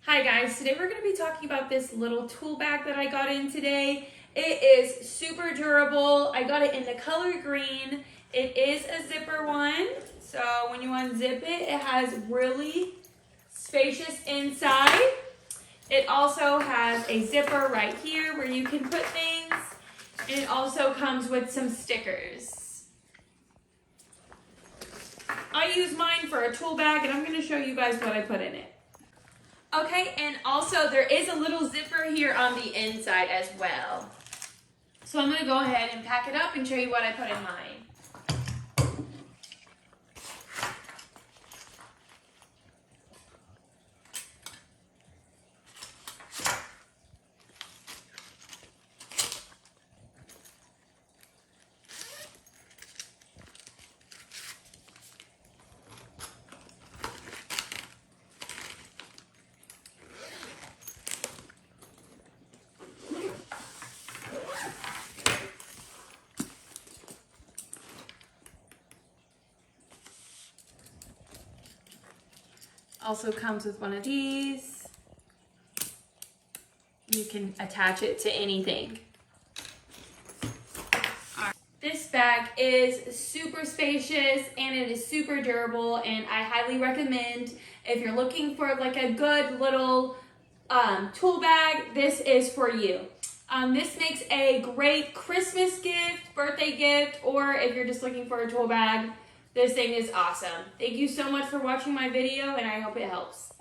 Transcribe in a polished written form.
Hi guys, today we're going to be talking about this little tool bag that I got in today. It is super durable. I got it in the color green. It is a zipper one, so when you unzip it, it has really spacious inside. It also has a zipper right here where you can put things, and it also comes with some stickers. I use mine for a tool bag, and I'm going to show you guys what I put in it. Okay, and also there is a little zipper here on the inside as well. So I'm going to go ahead and pack it up and show you what I put in mine. Also comes with one of these. You can attach it to anything. This bag is super spacious and it is super durable, and I highly recommend if you're looking for like a good little tool bag, this is for you. This makes a great Christmas gift, birthday gift, or if you're just looking for a tool bag, this thing is awesome. Thank you so much for watching my video, and I hope it helps.